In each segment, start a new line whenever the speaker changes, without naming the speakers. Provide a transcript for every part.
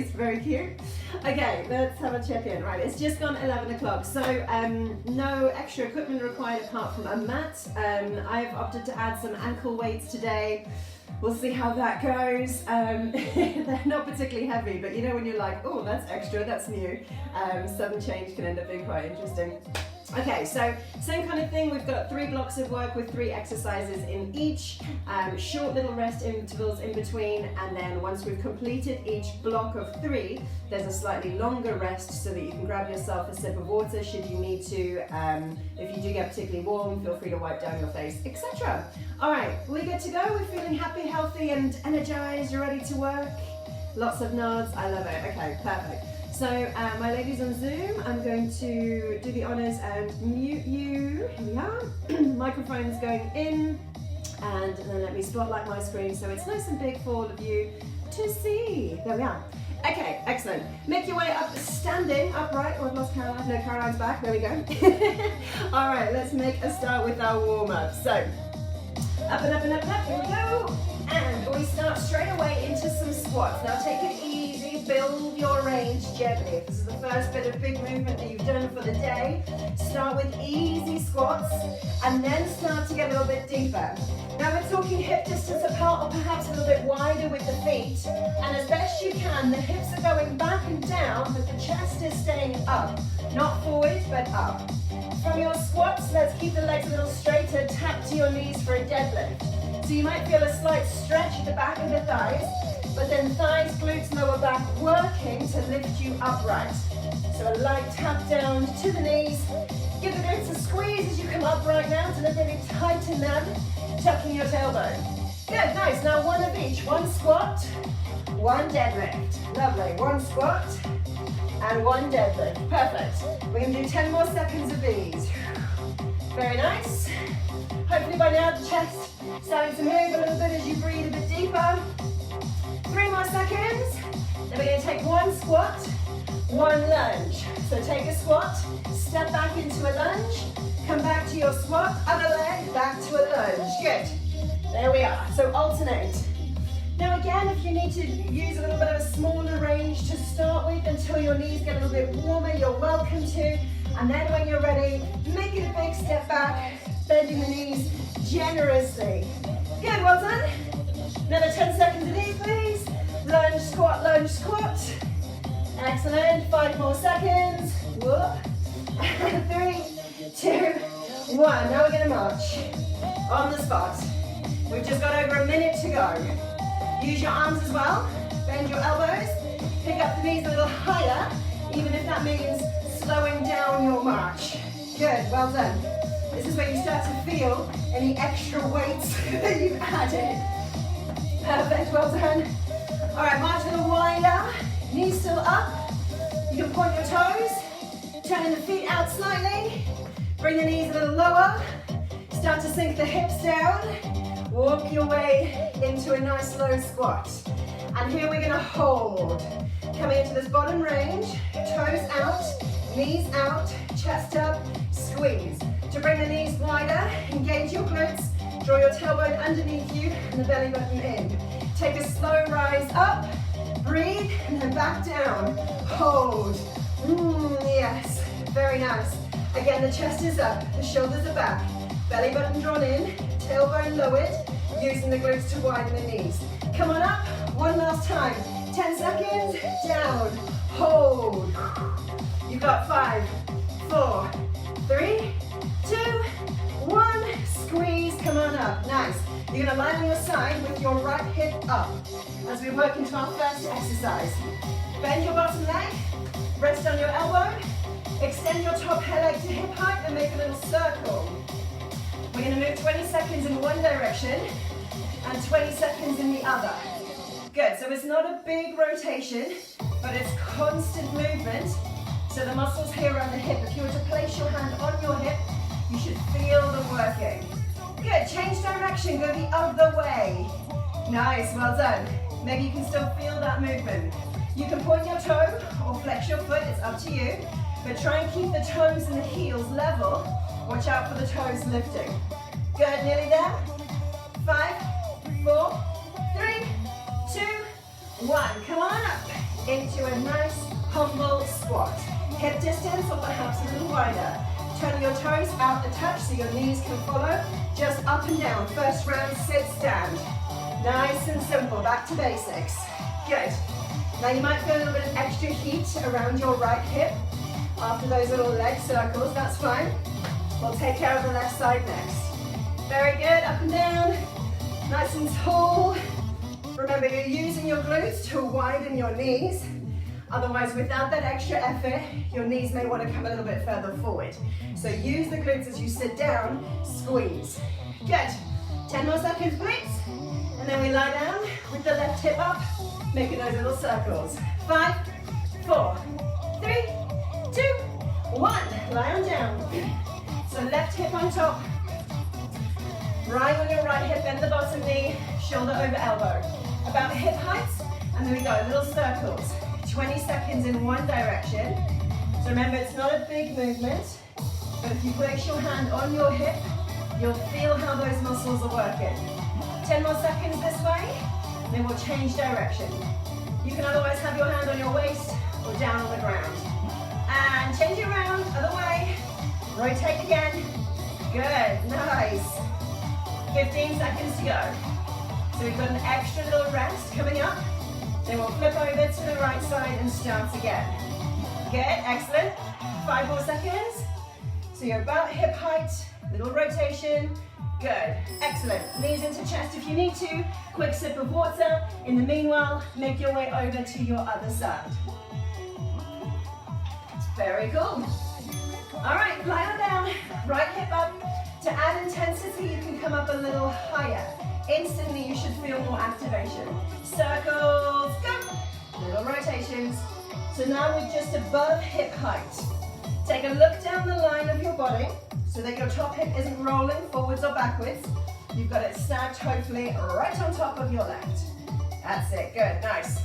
Very cute. Okay, let's have a check-in. Right, it's just gone 11 o'clock, so no extra equipment required apart from a mat. I've opted to add some ankle weights today. We'll see how that goes. They're not particularly heavy, but you know when you're like, oh, that's extra, that's new. Sudden change can end up being quite interesting. Okay, so same kind of thing. We've got 3 blocks of work with 3 exercises in each, short little rest intervals in between, and then once we've completed each block of 3, there's a slightly longer rest so that you can grab yourself a sip of water should you need to. If you do get particularly warm, feel free to wipe down your face, etc. All right, we're good to go. We're feeling happy, healthy, and energized. You're ready to work? Lots of nods. I love it. Okay, perfect. So my ladies on Zoom, I'm going to do the honors and mute you. Here we are. Microphone's going in, and then let me spotlight my screen so it's nice and big for all of you to see. There we are. Okay, excellent. Make your way up, standing upright. Oh, I've lost Caroline. No, Caroline's back. There we go. All right, let's make a start with our warm-up. So up and up and up and up. Here we go. And we start straight away into some squats. Now take it easy, build your range gently. If this is the first bit of big movement that you've done for the day, start with easy squats and then start to get a little bit deeper. Now we're talking hip distance apart or perhaps a little bit wider with the feet. And as best you can, the hips are going back and down, but the chest is staying up. Not forward, but up. From your squats, let's keep the legs a little straighter, tap to your knees for a deadlift. So you might feel a slight stretch at the back of the thighs, but then thighs, glutes, lower back working to lift you upright. So a light tap down to the knees. Give the glutes a squeeze as you come upright now to really tighten them, tucking your tailbone. Good, nice. Now one of each. One squat, one deadlift. Lovely. One squat and one deadlift. Perfect. We're going to do 10 more seconds of these. Very nice. Hopefully by now the chest starting to move a little bit as you breathe a bit deeper. 3 more seconds. Then we're going to take one squat, one lunge. So take a squat, step back into a lunge, come back to your squat, other leg, back to a lunge. Good. There we are. So alternate. Now again, if you need to use a little bit of a smaller range to start with until your knees get a little bit warmer, you're welcome to. And then when you're ready, make it a big step back, bending the knees generously. Good, well done. Another 10 seconds of these, please. Lunge, squat, lunge, squat. Excellent. 5 more seconds. Whoop. 3, 2, 1. Now we're going to march on the spot. We've just got over a minute to go. Use your arms as well. Bend your elbows. Pick up the knees a little higher, even if that means slowing down your march. Good, well done. This is where you start to feel any extra weights that you've added. Perfect, well done. All right, march a little wider. Knees still up. You can point your toes. Turning the feet out slightly. Bring the knees a little lower. Start to sink the hips down. Walk your way into a nice low squat. And here we're gonna hold. Coming into this bottom range, toes out, knees out, chest up, squeeze. To bring the knees wider, engage your glutes, draw your tailbone underneath you and the belly button in. Take a slow rise up, breathe, and then back down. Hold. Yes, very nice. Again, the chest is up, the shoulders are back, belly button drawn in, tailbone lowered, using the glutes to widen the knees. Come on up, one last time. 10 seconds, down, hold. You've got 5, 4, 3, 2, 1, squeeze, come on up, nice. You're gonna lie on your side with your right hip up as we work into our first exercise. Bend your bottom leg, rest on your elbow, extend your top leg to hip height and make a little circle. We're gonna move 20 seconds in one direction and 20 seconds in the other. Good, so it's not a big rotation, but it's constant movement. So the muscles here on the hip, if you were to place your hand on your hip, you should feel them working. Good, change direction, go the other way. Nice, well done. Maybe you can still feel that movement. You can point your toe or flex your foot, it's up to you. But try and keep the toes and the heels level. Watch out for the toes lifting. Good, nearly there. 5, 4, 3, 2, 1. Come on up. into a nice, humble squat. Hip distance or perhaps a little wider. Turn your toes out a touch so your knees can follow. Just up and down. First round, sit, stand. Nice and simple, back to basics. Good. Now you might feel a little bit of extra heat around your right hip after those little leg circles, that's fine. We'll take care of the left side next. Very good, up and down, nice and tall. Remember, you're using your glutes to widen your knees. Otherwise, without that extra effort, your knees may want to come a little bit further forward. So use the glutes as you sit down, squeeze. Good. 10 more seconds, please. And then we lie down with the left hip up, making those little circles. 5, 4, 3, 2, 1. Lie on down. So left hip on top. Right on your right hip, bend the bottom knee, shoulder over elbow. About hip height, and there we go, little circles. 20 seconds in one direction. So remember, it's not a big movement, but if you place your hand on your hip, you'll feel how those muscles are working. 10 more seconds this way, then we'll change direction. You can otherwise have your hand on your waist or down on the ground. And change it around, other way. Rotate again. Good, nice. 15 seconds to go. So we've got an extra little rest coming up. Then we'll flip over to the right side and start again. Good, excellent. 5 more seconds. So you're about hip height, little rotation. Good, excellent. Knees into chest if you need to. Quick sip of water. In the meanwhile, make your way over to your other side. Very cool. All right, lie on down, right hip up. To add intensity, you can come up a little higher. Instantly, you should feel more activation. Circles, go. Little rotations. So now we're just above hip height. Take a look down the line of your body so that your top hip isn't rolling forwards or backwards. You've got it stacked, hopefully, right on top of your left. That's it, good, nice.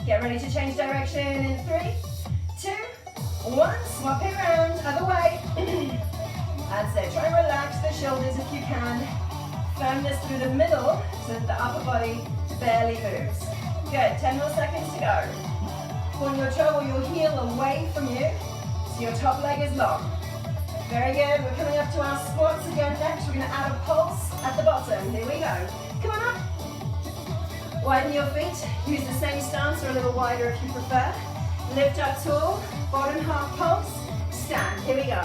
Get ready to change direction in 3, 2, 1. Swap it around, other way. That's it, try and relax the shoulders if you can. Firmness through the middle so that the upper body barely moves. Good, 10 more seconds to go. Point your toe or your heel away from you so your top leg is long. Very good, we're coming up to our squats again next. We're going to add a pulse at the bottom. Here we go. Come on up. Widen your feet. Use the same stance or a little wider if you prefer. Lift up tall, bottom half pulse. Stand, here we go.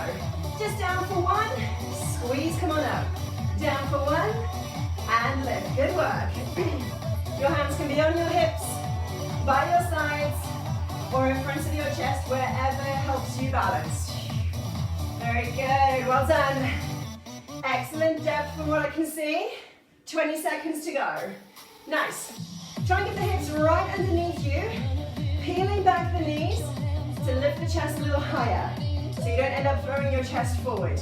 Just down for 1, squeeze, come on up. Down for 1, and lift, good work. Your hands can be on your hips, by your sides, or in front of your chest, wherever helps you balance. Very good, well done. Excellent depth from what I can see. 20 seconds to go. Nice. Try and get the hips right underneath you, peeling back the knees to lift the chest a little higher, so you don't end up throwing your chest forward.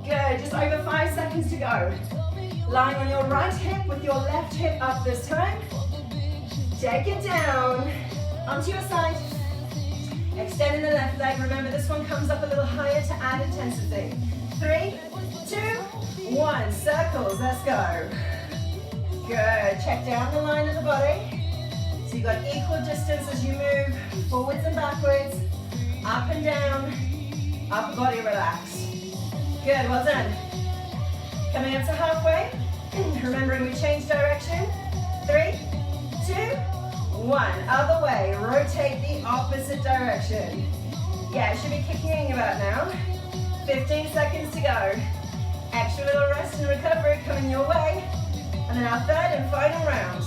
Good, just over 5 seconds to go. Lying on your right hip with your left hip up this time. Take it down, onto your side. Extending the left leg, remember this one comes up a little higher to add intensity. 3, 2, 1, circles, let's go. Good, check down the line of the body. So you've got equal distance as you move forwards and backwards, up and down, upper body relax. Good, well done. Coming up to halfway. Remembering we change direction. 3, 2, 1. Other way, rotate the opposite direction. Yeah, it should be kicking about now. 15 seconds to go. Extra little rest and recovery coming your way. And then our third and final round.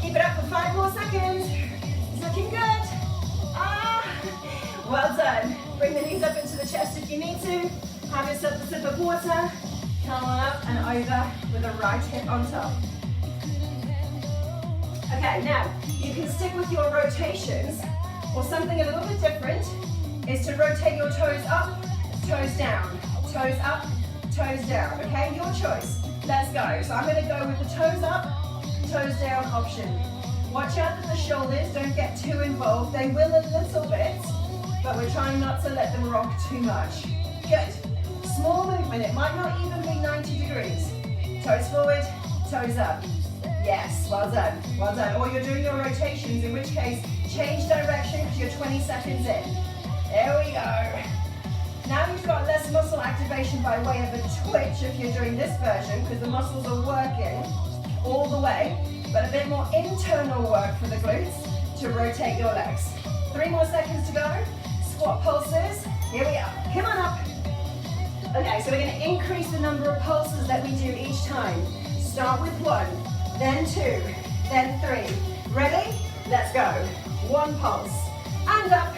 Keep it up for 5 more seconds. It's looking good. Well done. Bring the knees up into the chest if you need to. Have yourself a sip of water. Come on up and over with the right hip on top. Okay, now you can stick with your rotations, or something a little bit different is to rotate your toes up, toes down, toes up, toes down, okay? Your choice. Let's go. So I'm going to go with the toes up, toes down option. Watch out that the shoulders don't get too involved. They will a little bit, but we're trying not to let them rock too much. Good. Small movement. It might not even be 90 degrees. Toes forward, toes up. Yes, well done, well done. Or you're doing your rotations, in which case, change direction because you're 20 seconds in. There we go. Now you've got less muscle activation by way of a twitch if you're doing this version, because the muscles are working all the way, but a bit more internal work for the glutes to rotate your legs. 3 more seconds to go. Squat pulses. Here we are. Come on up. Okay, so we're going to increase the number of pulses that we do each time. Start with 1, then 2, then 3. Ready? Let's go. 1 pulse. And up.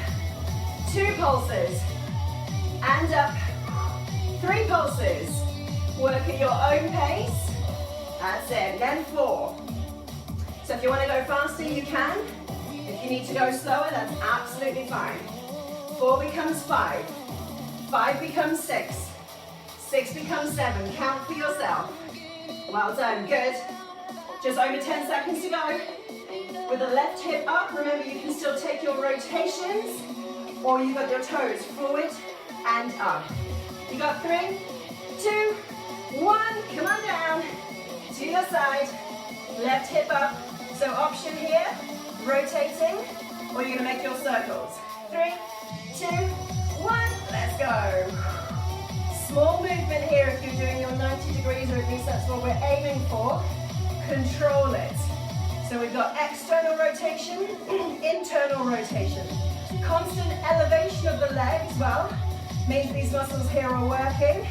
2 pulses. And up. 3 pulses. Work at your own pace. That's it. Then 4. So if you want to go faster, you can. If you need to go slower, that's absolutely fine. 4 becomes 5. 5 becomes 6. 6 becomes 7. Count for yourself. Well done. Good. Just over 10 seconds to go. With the left hip up, remember you can still take your rotations, or you've got your toes forward and up. You got 3, 2, 1. Come on down to your side. Left hip up. So option here, rotating, or you're going to make your circles. 3, 2, 1. Let's go. Small movement here if you're doing your 90 degrees, or at least that's what we're aiming for. Control it. So we've got external rotation, internal rotation. Constant elevation of the leg as well means these muscles here are working,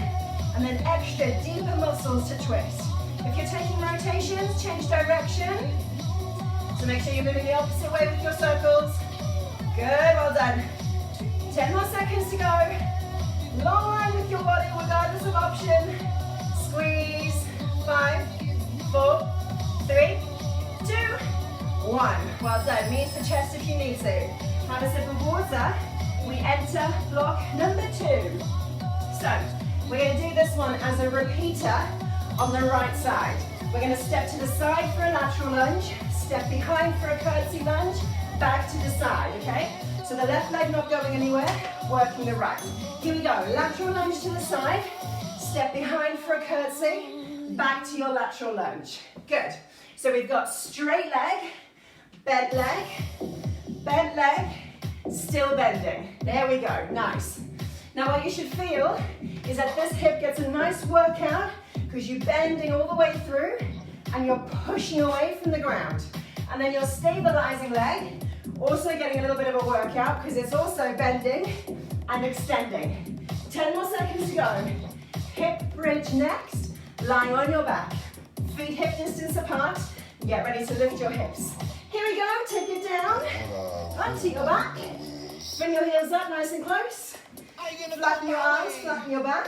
and then extra deeper muscles to twist. If you're taking rotations, change direction. So make sure you're moving the opposite way with your circles. Good, well done. 10 more seconds to go. Long line with your body regardless of option. Squeeze. 5, 4, 3, 2, 1. Well done. Meet the chest if you need to. Have a sip of water. We enter block number 2. So we're going to do this one as a repeater on the right side. We're going to step to the side for a lateral lunge, step behind for a curtsy lunge, back to the side, okay? So the left leg not going anywhere, working the right. Here we go, lateral lunge to the side, step behind for a curtsy, back to your lateral lunge. Good. So we've got straight leg, bent leg, still bending. There we go, nice. Now what you should feel is that this hip gets a nice workout because you're bending all the way through and you're pushing away from the ground. And then your stabilizing leg, also getting a little bit of a workout because it's also bending and extending. 10 more seconds to go. Hip bridge next, lying on your back. Feet hip distance apart. Get ready to lift your hips. Here we go, take it down, onto your back. Bring your heels up nice and close. Flatten your arms, flatten your back.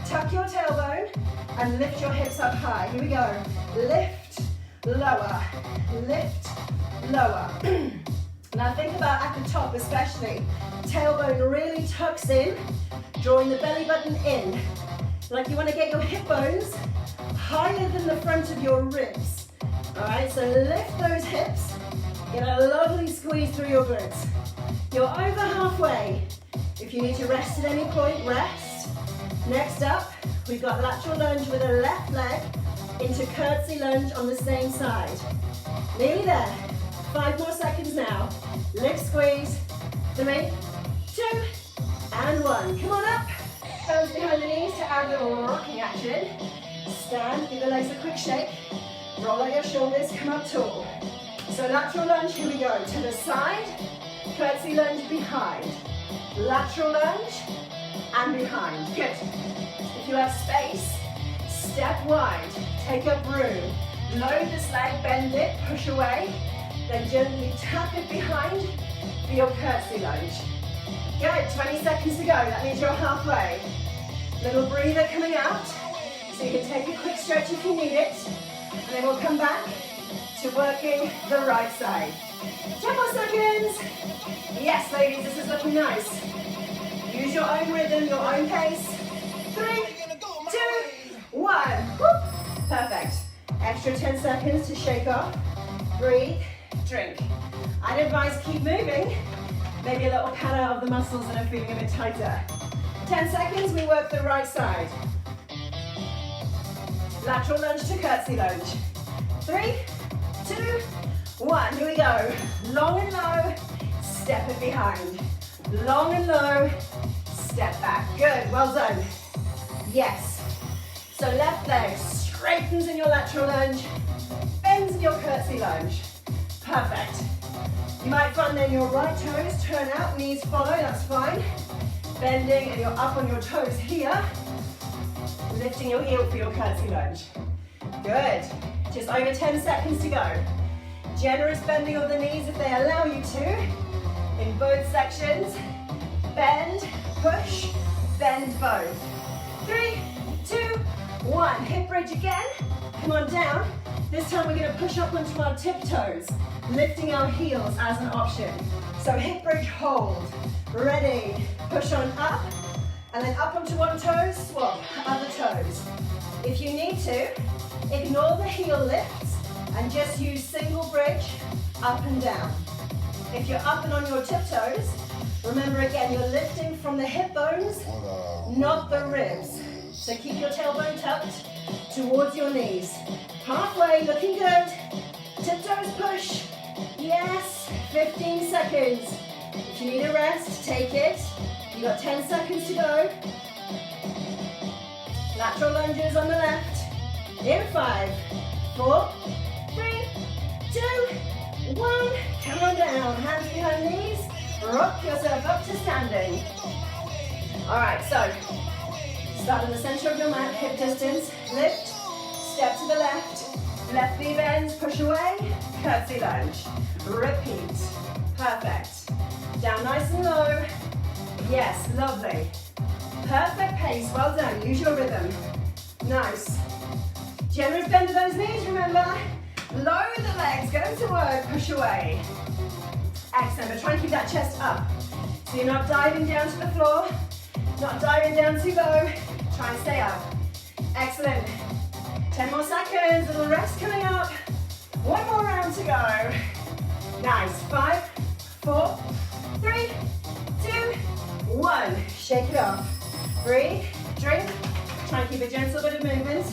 Tuck your tailbone and lift your hips up high. Here we go. Lift, lower, lift, lower. Now think about at the top especially. Tailbone really tucks in, drawing the belly button in. Like you want to get your hip bones higher than the front of your ribs. Alright, so lift those hips. Get a lovely squeeze through your glutes. You're over halfway. If you need to rest at any point, rest. Next up, we've got lateral lunge with a left leg into curtsy lunge on the same side. Nearly there. 5 more seconds now. Lift, squeeze. 3, 2, and 1. Come on up. Hands behind the knees to add a little rocking action. Stand, give the legs a quick shake. Roll out your shoulders, come up tall. So lateral lunge, here we go. To the side, curtsy lunge behind. Lateral lunge and behind. Good. If you have space, step wide, take up room. Load this leg, bend it, push away. Then gently tap it behind for your curtsy lunge. Good, 20 seconds to go. That means you're halfway. Little breather coming out. So you can take a quick stretch if you need it. And then we'll come back to working the right side. 10 more seconds. Yes, ladies, this is looking nice. Use your own rhythm, your own pace. 3, 2, 1. Whoop. Perfect. Extra 10 seconds to shake off. Breathe, drink. I'd advise keep moving. Maybe a little cut out of the muscles that are feeling a bit tighter. 10 seconds, we work the right side. Lateral lunge to curtsy lunge. 3, 2, 1. Here we go. Long and low, step it behind. Long and low, step back. Good, well done. Yes. So left leg straightens in your lateral lunge, bends in your curtsy lunge. Perfect. You might find that your right toes turn out, knees follow, that's fine. Bending and you're up on your toes here. Lifting your heel for your curtsy lunge. Good. Just over 10 seconds to go. Generous bending of the knees if they allow you to. In both sections. Bend, push, bend both. 3, 2, 1. Hip bridge again. Come on down. This time we're going to push up onto our tiptoes, lifting our heels as an option. So hip bridge, hold. Ready. Push on up. And then up onto one toe, swap, other toes. If you need to, ignore the heel lifts and just use single bridge, up and down. If you're up and on your tiptoes, remember again, you're lifting from the hip bones, not the ribs. So keep your tailbone tucked towards your knees. Halfway, looking good. Tiptoes push. Yes, 15 seconds. If you need a rest, take it. You've got 10 seconds to go. Lateral lunges on the left. In 5, 4, 3, 2, 1. Come on down. Hands behind knees. Rock yourself up to standing. All right, so start in the center of your mat, hip distance. Lift, step to the left. Left knee bends, push away. Curtsy lunge. Repeat. Perfect. Down nice and low. Yes, lovely. Perfect pace, well done. Use your rhythm. Nice. Generous bend of those knees, remember. Lower the legs, go to work, push away. Excellent, but try and keep that chest up. So you're not diving down to the floor, not diving down too low. Try and stay up. Excellent. 10 more seconds, little rest coming up. One more round to go. Nice. 5, 4, 3, 2, 1. Shake it off. Breathe, drink. Try and keep a gentle bit of movement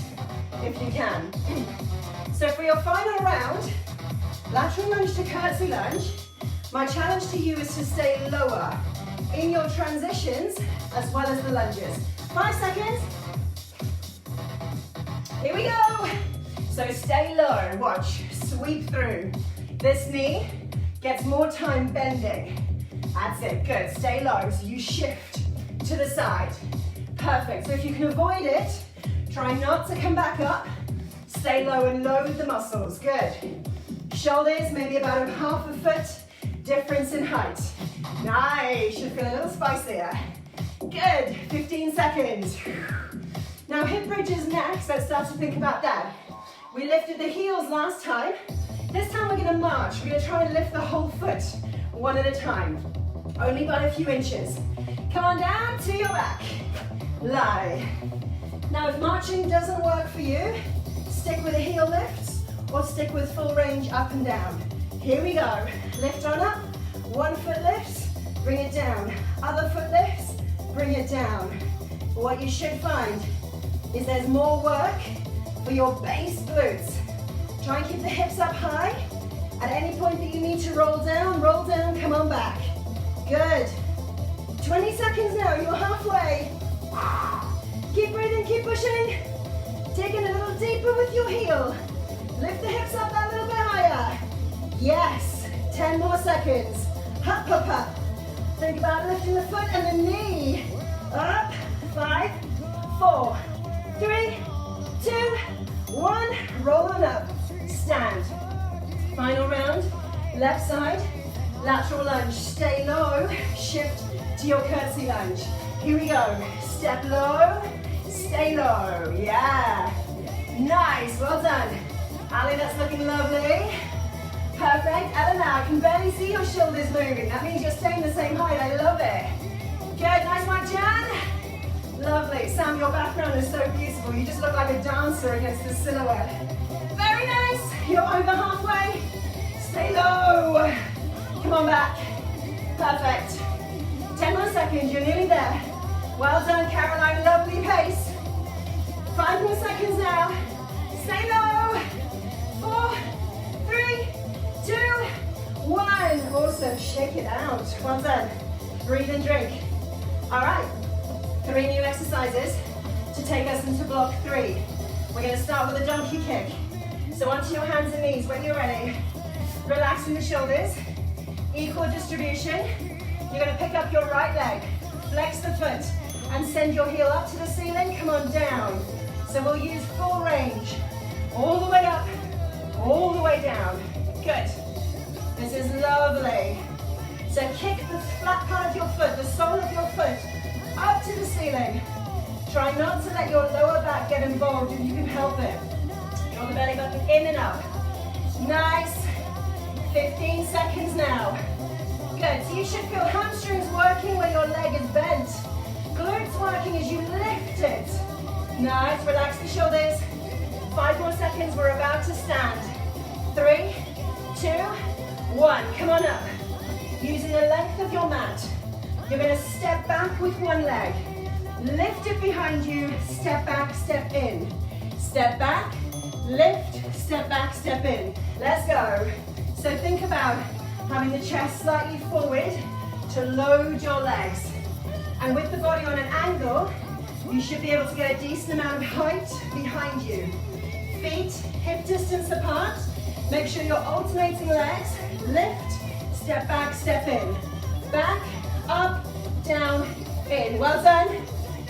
if you can. So for your final round, lateral lunge to curtsy lunge, my challenge to you is to stay lower in your transitions as well as the lunges. 5 seconds. Here we go. So stay low, watch, sweep through. This knee gets more time bending. That's it, good, stay low, so you shift to the side. Perfect, so if you can avoid it, try not to come back up. Stay low and load the muscles, good. Shoulders, maybe about a half a foot difference in height. Nice, should feel a little spicier. Good, 15 seconds. Now hip bridges next, let's start to think about that. We lifted the heels last time. This time we're gonna march. We're gonna try and lift the whole foot one at a time, only by a few inches. Come on down to your back. Lie. Now if marching doesn't work for you, stick with the heel lifts or stick with full range up and down. Here we go. Lift on up. One foot lifts, bring it down. Other foot lifts, bring it down. But what you should find is there's more work for your base glutes. Try and keep the hips up high. At any point that you need to roll down, come on back. Good. 20 seconds now, you're halfway. Keep breathing, keep pushing. Dig in a little deeper with your heel. Lift the hips up that little bit higher. Yes, 10 more seconds. Up, up, up. Think about lifting the foot and the knee. Up, 5, 4, 3, 2, 1. Roll on up, stand. Final round, left side, lateral lunge. Stay low, shift to your curtsy lunge. Here we go, step low, stay low, yeah. Nice, well done. Ali, that's looking lovely. Perfect, Elena, I can barely see your shoulders moving. That means you're staying the same height, I love it. Good, nice one, Jan. Lovely, Sam, your background is so beautiful. You just look like a dancer against the silhouette. Very nice, you're over halfway. Stay low. Come on back. Perfect. 10 more seconds, you're nearly there. Well done, Caroline, lovely pace. 5 more seconds now. Stay low. 4, 3, 2, 1. Awesome, shake it out. Well done. Breathe and drink. All right, 3 new exercises to take us into block 3. We're going to start with a donkey kick. So onto your hands and knees when you're ready. Relaxing the shoulders, equal distribution. You're going to pick up your right leg, flex the foot, and send your heel up to the ceiling. Come on down. So we'll use full range. All the way up, all the way down. Good. This is lovely. So kick the flat part of your foot, the sole of your foot, up to the ceiling. Try not to let your lower back get involved if you can help it. Draw the belly button in and up. Nice. 15 seconds now. Good. So you should feel hamstrings working when your leg is bent. Glutes working as you lift it. Nice. Relax the shoulders. 5 more seconds. We're about to stand. 3, 2, 1. Come on up. Using the length of your mat, you're going to step back with one leg. Lift it behind you. Step back, step in. Step back, lift, step back, step in. Let's go. So think about having the chest slightly forward to load your legs. And with the body on an angle, you should be able to get a decent amount of height behind you. Feet hip distance apart. Make sure you're alternating legs. Lift, step back, step in. Back, up, down, in. Well done.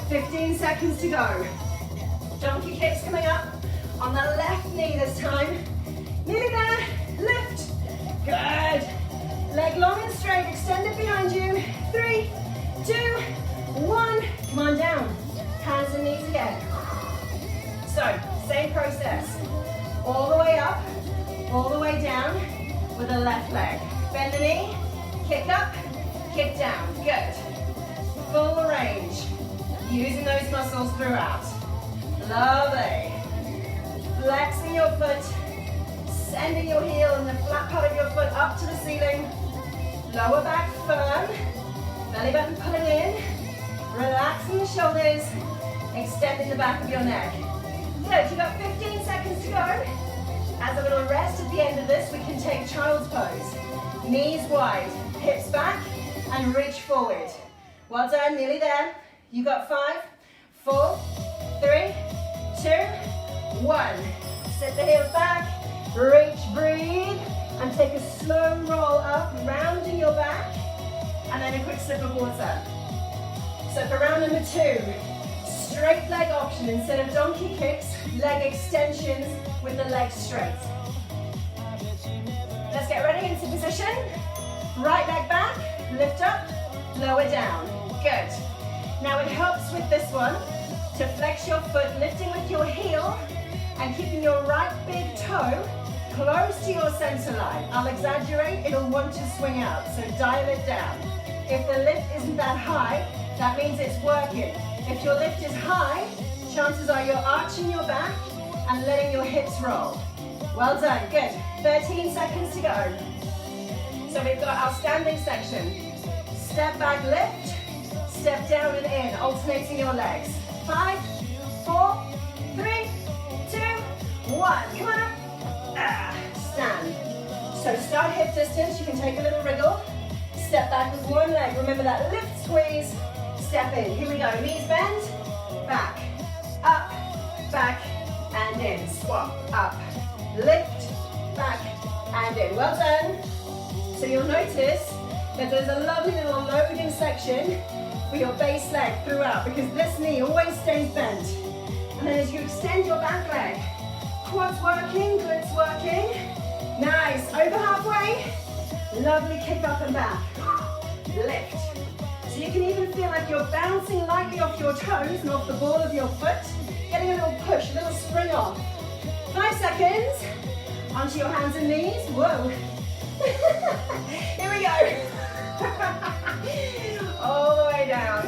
15 seconds to go. Donkey kicks coming up. On the left knee this time. Nearly there. Lift. Good. Leg long and straight. Extend it behind you. 3, 2, 1. Come on down. Hands and knees again. So, same process. All the way up, all the way down with the left leg. Bend the knee, kick up, kick down. Good. Full range. Using those muscles throughout. Lovely. Flexing your foot, sending your heel and the flat part of your foot up to the ceiling. Lower back firm. Belly button pulling in. Relaxing the shoulders. Extending the back of your neck. Good, you've got 15 seconds to go. As a little rest at the end of this, we can take child's pose. Knees wide, hips back, and reach forward. Well done, nearly there. You got 5, 4, 3, 2, 1. Sit the heels back, reach, breathe, and take a slow roll up, rounding your back, and then a quick sip of water. So for round number 2, straight leg option instead of donkey kicks, leg extensions with the legs straight. Let's get ready into position. Right leg back, lift up, lower down. Good. Now it helps with this one to flex your foot, lifting with your heel and keeping your right big toe close to your center line. I'll exaggerate, it'll want to swing out, so dial it down. If the lift isn't that high, that means it's working. If your lift is high, chances are you're arching your back and letting your hips roll. Well done, good. 13 seconds to go. So we've got our standing section. Step back, lift, step down and in, alternating your legs. 5, 4, 3, 2, 1. Come on up. Stand. So start hip distance, you can take a little wriggle. Step back with one leg. Remember that lift, squeeze, step in. Here we go. Knees bend, back, up, back, and in. Swap, up, lift, back, and in. Well done. So you'll notice that there's a lovely little loading section for your base leg throughout because this knee always stays bent. And then as you extend your back leg, quads working, glutes working. Nice. Over halfway. Lovely kick up and back. Lift. So you can even feel like you're bouncing lightly off your toes and off the ball of your foot. Getting a little push, a little spring off. 5 seconds. Onto your hands and knees. Whoa. Here we go. All the way down.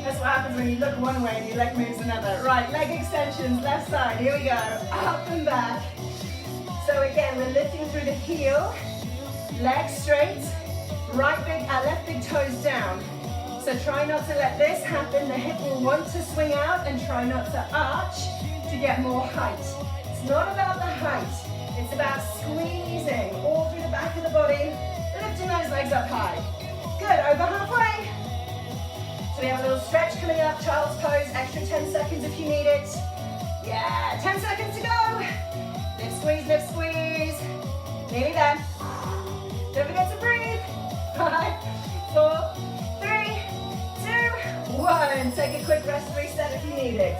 That's what happens when you look one way and your leg moves another. Right, leg extensions, left side. Here we go. Up and back. So again, we're lifting through the heel. Legs straight. Left big toes down. So try not to let this happen. The hip will want to swing out and try not to arch to get more height. It's not about the height. It's about squeezing all through the back of the body, lifting those legs up high. Good, over halfway. So we have a little stretch coming up, child's pose, extra 10 seconds if you need it. Yeah, 10 seconds to go. Lift, squeeze. Nearly there. Don't forget to breathe. 5, 4, 3, 2, 1. Take a quick rest reset if you need it.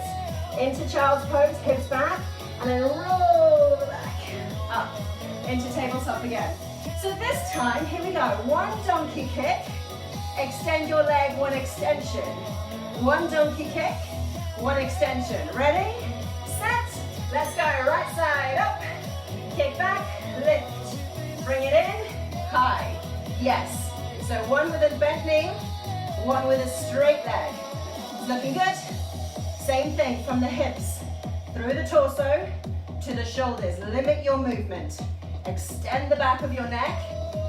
Into child's pose, hips back, and then roll the back up into tabletop again. So this time, here we go. One donkey kick, extend your leg, one extension. One donkey kick, one extension. Ready, set, let's go. Right side up, kick back, lift, bring it in, high. Yes, so one with a bent knee, one with a straight leg. It's looking good. Same thing from the hips, through the torso to the shoulders. Limit your movement. Extend the back of your neck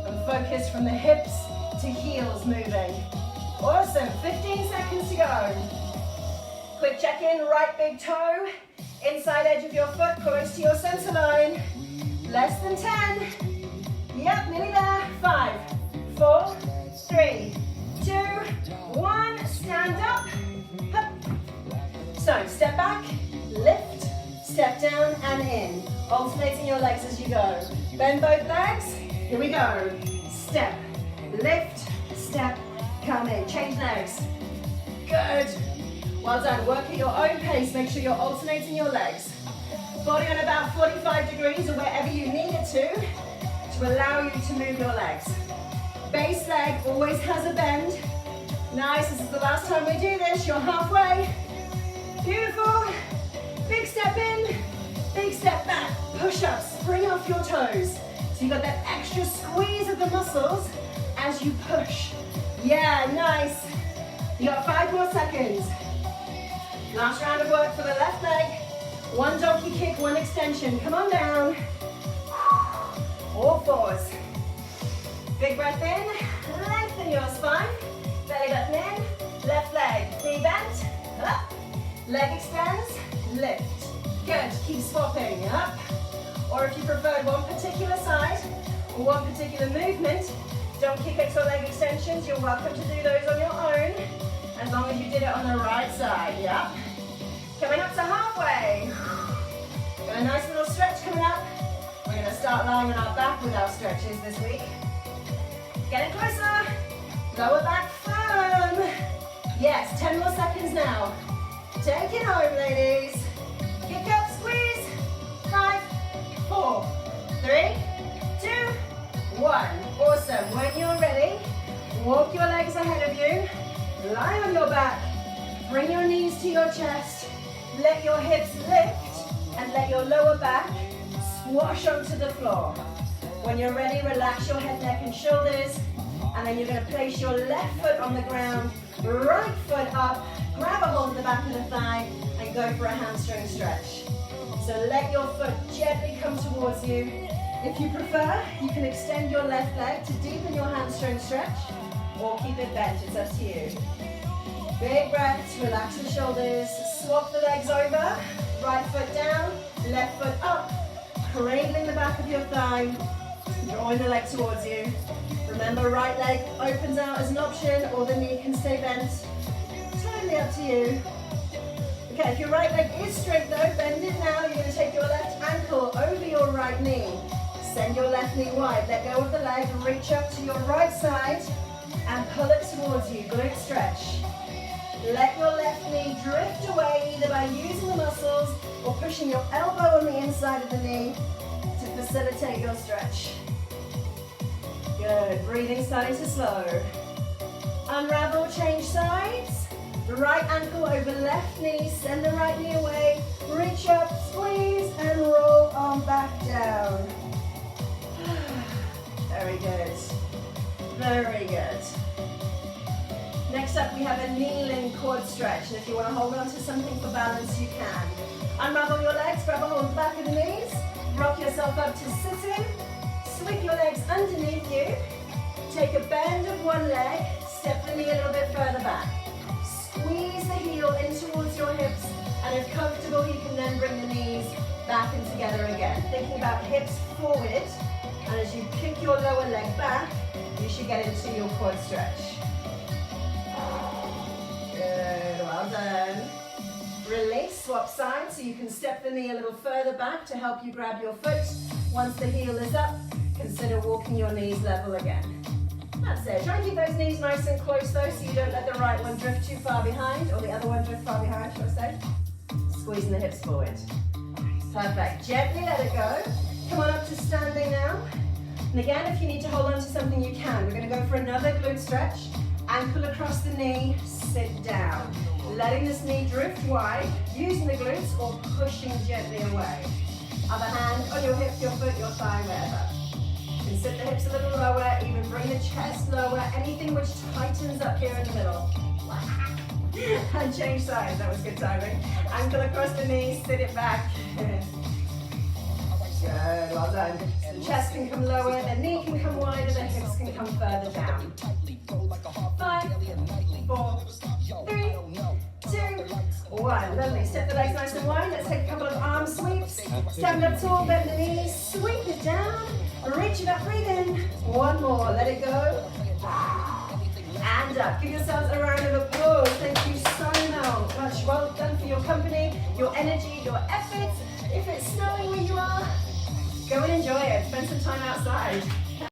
and focus from the hips to heels moving. Awesome, 15 seconds to go. Quick check-in, right big toe, inside edge of your foot, close to your center line. Less than 10. Yep, nearly there. 5, 4, 3, 2, 1. Stand up. Hup. So step back, lift, step down and in. Alternating your legs as you go. Bend both legs. Here we go. Step, lift, step, come in. Change legs. Good. Well done. Work at your own pace. Make sure you're alternating your legs. Body on about 45 degrees or wherever you need it to allow you to move your legs. Base leg always has a bend. Nice. This is the last time we do this. You're halfway. Beautiful. Big step in, big step back. Push-ups, bring off your toes. So you got that extra squeeze of the muscles as you push. Yeah, nice. You got 5 more seconds. Last round of work for the left leg. One donkey kick, one extension. Come on down. All fours. Big breath in, lengthen your spine. Belly button in, left leg, knee bent, up. Leg extends, lift. Good, keep swapping, up. Or if you prefer one particular side or one particular movement, donkey kicks or leg extensions, you're welcome to do those on your own, as long as you did it on the right side, yeah? Coming up to halfway. Got a nice little stretch coming up. We're gonna start lying on our back with our stretches this week. Getting closer. Lower back firm. Yes, 10 more seconds now. Take it home, ladies. Kick up, squeeze. 5, 4, 3, 2, 1. Awesome. When you're ready, walk your legs ahead of you. Lie on your back. Bring your knees to your chest. Let your hips lift and let your lower back swash onto the floor. When you're ready, relax your head, neck, and shoulders. And then you're going to place your left foot on the ground, right foot up, grab a hold of the back of the thigh, and go for a hamstring stretch. So let your foot gently come towards you. If you prefer, you can extend your left leg to deepen your hamstring stretch, or keep it bent, it's up to you. Big breaths, relax the shoulders, swap the legs over, right foot down, left foot up, cradling the back of your thigh, drawing the leg towards you. Remember, right leg opens out as an option, or the knee can stay bent. Totally up to you. Okay, if your right leg is straight though, bend it now. You're going to take your left ankle over your right knee. Send your left knee wide. Let go of the leg, reach up to your right side, and pull it towards you. Glute stretch. Let your left knee drift away, either by using the muscles or pushing your elbow on the inside of the knee to facilitate your stretch. Good, breathing starting to slow. Unravel, change sides. Right ankle over left knee, send the right knee away, reach up, squeeze, and roll on back down. Very good. Very good. Next up, we have a kneeling quad stretch. And if you want to hold on to something for balance, you can. Unravel your legs, grab a hold of the back of the knees, rock yourself up to sitting, sweep your legs underneath you, take a bend of one leg, step the knee a little bit further back. Squeeze the heel in towards your hips, And if comfortable, you can then bring the knees back and together again. Thinking about hips forward, and as you kick your lower leg back, you should get into your quad stretch. Good, well done. Release, swap sides, so you can step the knee a little further back to help you grab your foot. Once the heel is up, consider walking your knees level again. That's it. Try and keep those knees nice and close though, so you don't let the right one drift too far behind, or the other one drift far behind, should I say. Squeezing the hips forward. Perfect. Gently let it go. Come on up to standing now. And again, if you need to hold on to something, you can. We're going to go for another glute stretch. Ankle across the knee, sit down. Letting this knee drift wide, using the glutes or pushing gently away. Other hand on your hip, your foot, your thigh, wherever. You can sit the hips a little lower, even bring the chest lower, anything which tightens up here in the middle. And change sides, that was good timing. Ankle across the knee, sit it back. Good, well done. The chest can come lower, the knee can come wider, the hips can come further down. 5, 4, 3, 2, 1. Lovely. Step the legs nice and wide. Let's take a couple of arm sweeps. Stand up tall, bend the knees, sweep it down, reach it up, breathe in. One more, let it go. And up. Give yourselves a round of applause. Thank you so much. Well done for your company, your energy, your efforts. If it's snowing where you are, go and enjoy it. Spend some time outside.